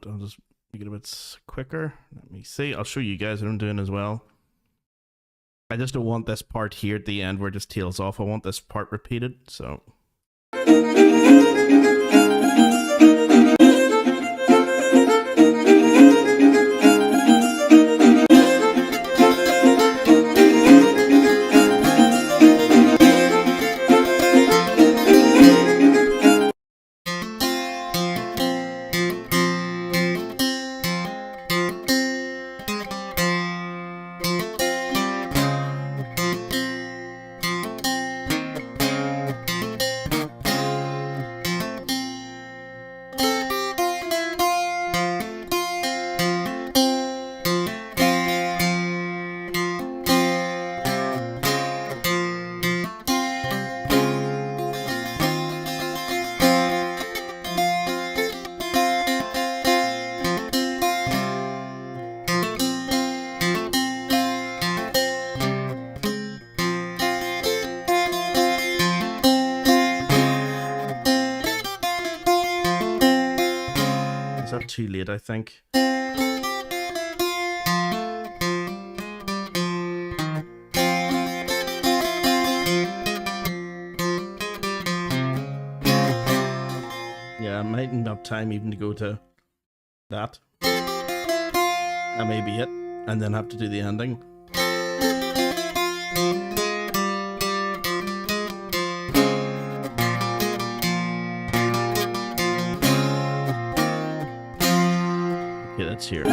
but I'll just make it a bit quicker. Let me see. I'll show you guys what I'm doing as well. I just don't want this part here at the end where it just tails off. I want this part repeated, so... Is that too late, I think? Yeah, I mightn't have time even to go to that. That may be it. And then have to do the ending. Okay, that's here.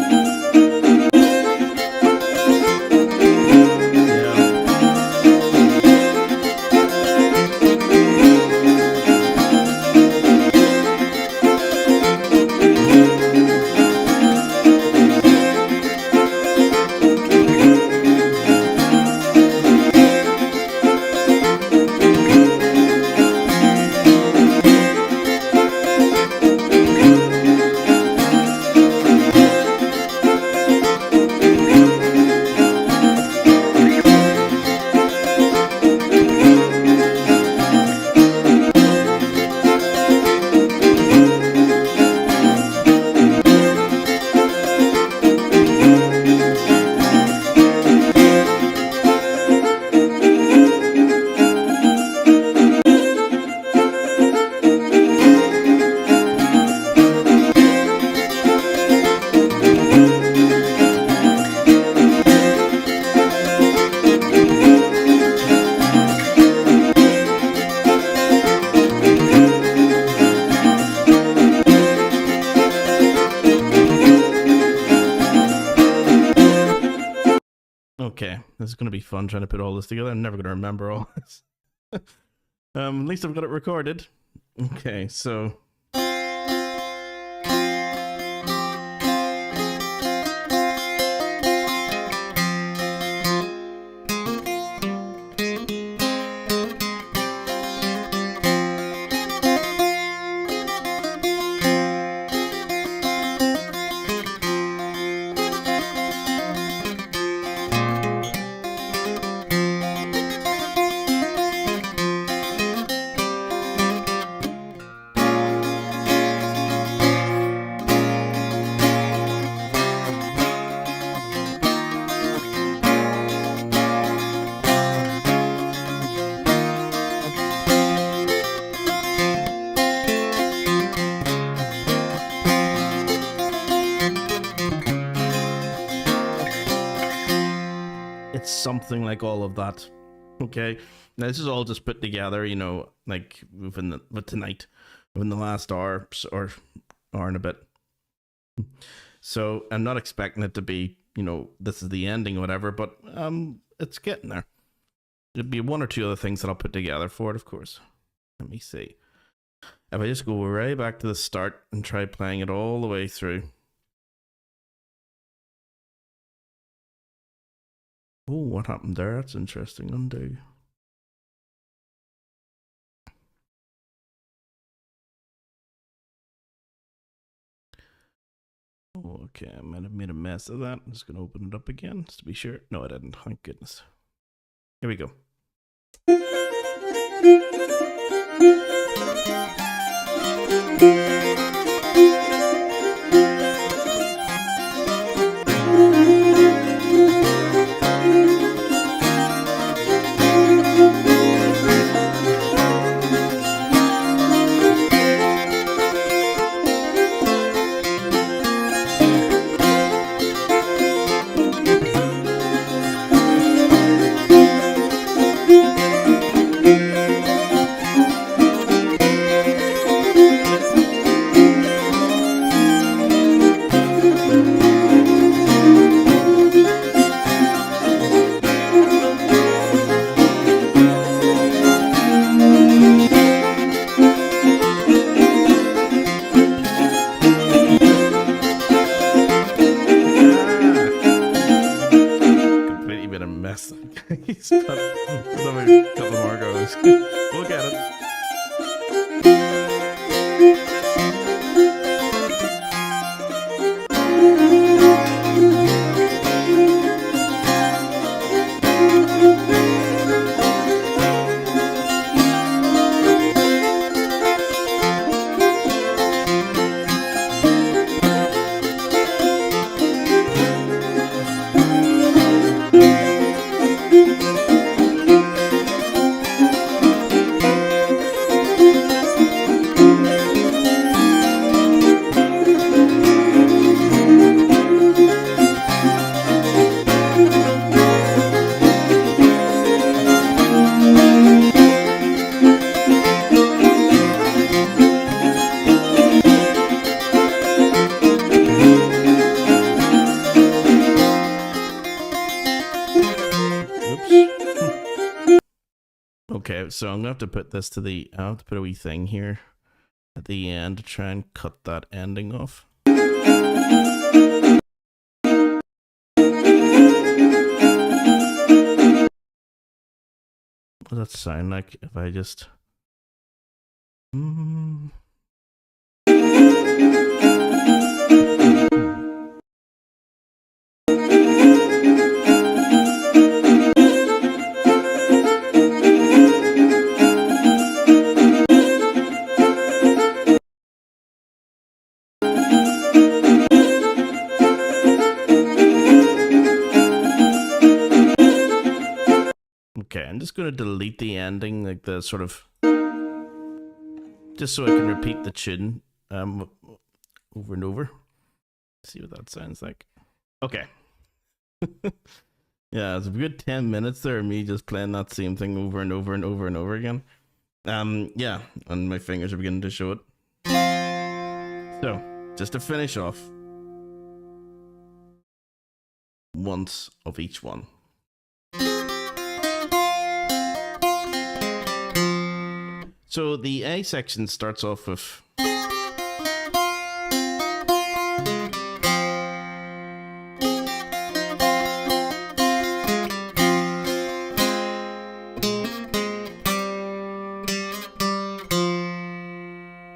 Okay, this is going to be fun trying to put all this together. I'm never going to remember all this. At least I've got it recorded. Okay, so... It's something like all of that. Okay, now this is all just put together, you know, like within the last hour or hour and a bit. So I'm not expecting it to be, you know, this is the ending or whatever, but it's getting there. There'll be one or two other things that I'll put together for it, of course. Let me see. If I just go right back to the start and try playing it all the way through. Oh, what happened there? That's interesting. Undo. Oh, okay, I might have made a mess of that. I'm just going to open it up again just to be sure. No, I didn't. Thank goodness. Here we go. messed up, guys. But there's only a couple more goes. We'll get it. Okay, so I'm gonna have to put this to the. I have to put a wee thing here at the end to try and cut that ending off. What does that sound like if I just? Okay, I'm just going to delete the ending, like the sort of, just so I can repeat the tune over and over. See what that sounds like. Okay. Yeah, it's a good 10 minutes there of me just playing that same thing over and over and over and over again. Yeah, and my fingers are beginning to show it. So, just to finish off, once of each one. So the A section starts off with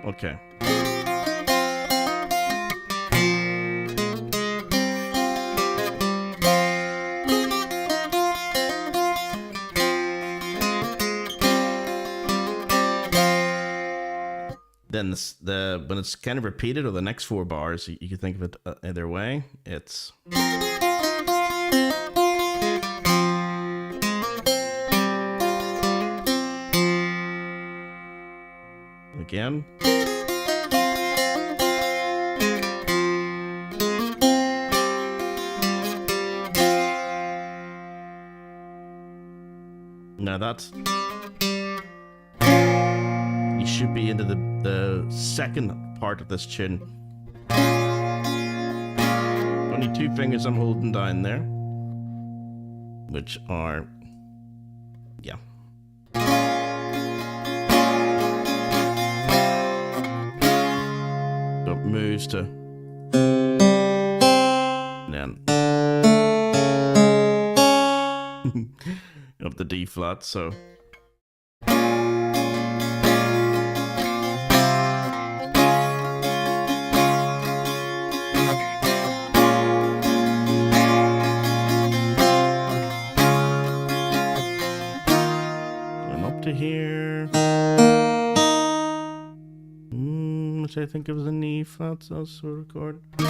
okay. Then when it's kind of repeated, or the next 4 bars, you can think of it either way. It's again. Now that's. Should be into the second part of this tune. Only 2 fingers I'm holding down there, which are, yeah. So it moves to, and then up the D flat, so. To here, which I think it was an E flat, so sort of chord. So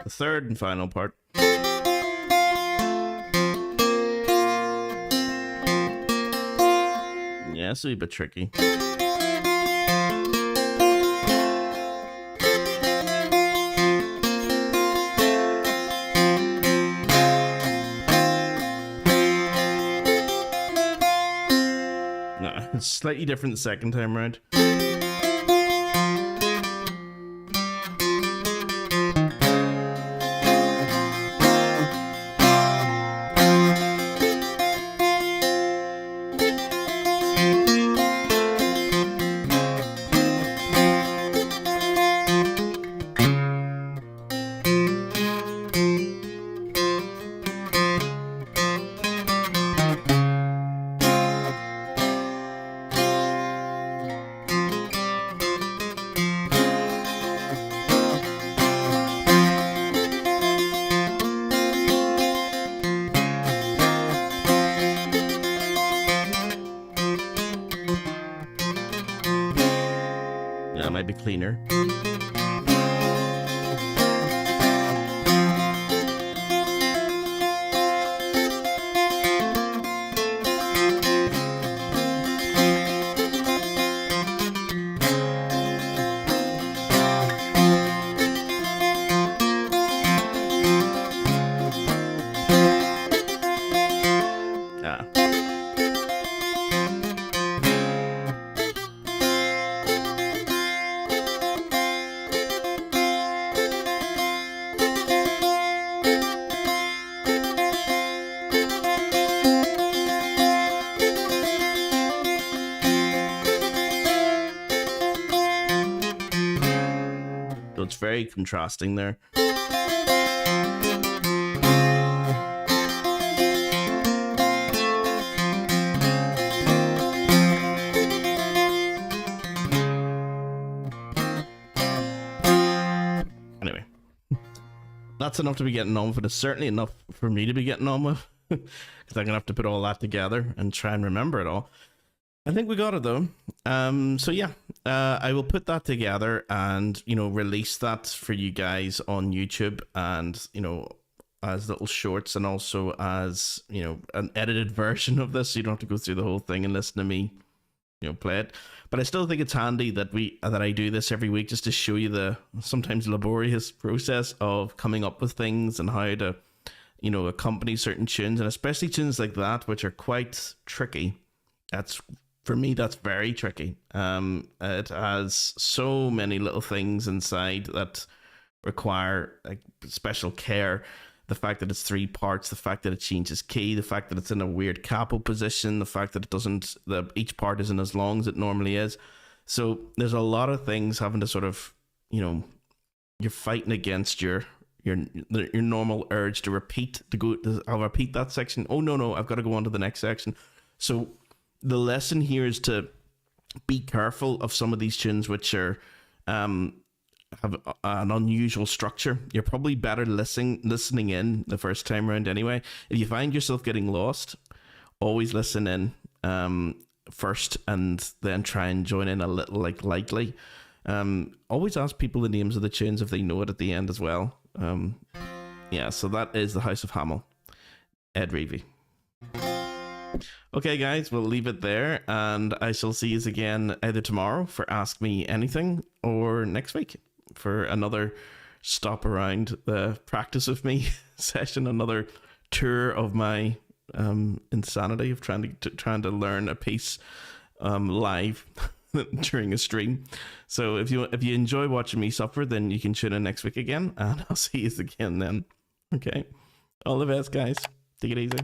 the third and final part. Yeah, it's a bit tricky. It's slightly different the second time around. Yeah, it might be cleaner. So it's very contrasting there. Anyway, that's enough to be getting on with. It's certainly enough for me to be getting on with, because I'm gonna have to put all that together and try and remember it all. I think we got it though. So yeah, I will put that together and, you know, release that for you guys on YouTube, and, you know, as little shorts, and also as, you know, an edited version of this, so you don't have to go through the whole thing and listen to me, you know, play it. But I still think it's handy that I do this every week, just to show you the sometimes laborious process of coming up with things and how to, you know, accompany certain tunes, and especially tunes like that, which are quite tricky. For me, that's very tricky. It has so many little things inside that require like special care. The fact that it's 3 parts, the fact that it changes key, the fact that it's in a weird capo position, the fact that each part isn't as long as it normally is. So there's a lot of things having to sort of, you know, you're fighting against your normal urge to repeat, I'll repeat that section. Oh no, I've got to go on to the next section. So the lesson here is to be careful of some of these tunes which are have an unusual structure. You're probably better listening in the first time around anyway. If you find yourself getting lost, always listen in first, and then try and join in a little, like, lightly. Always ask people the names of the tunes if they know it at the end as well. Yeah, so that is The House of Hamill, Ed Reevy. Okay guys, we'll leave it there, and I shall see you again either tomorrow for Ask Me Anything, or next week for another stop around the practice with me session, another tour of my insanity of trying to learn a piece live during a stream. So if you enjoy watching me suffer, then you can tune in next week again, and I'll see you again then. Okay, all the best guys, take it easy.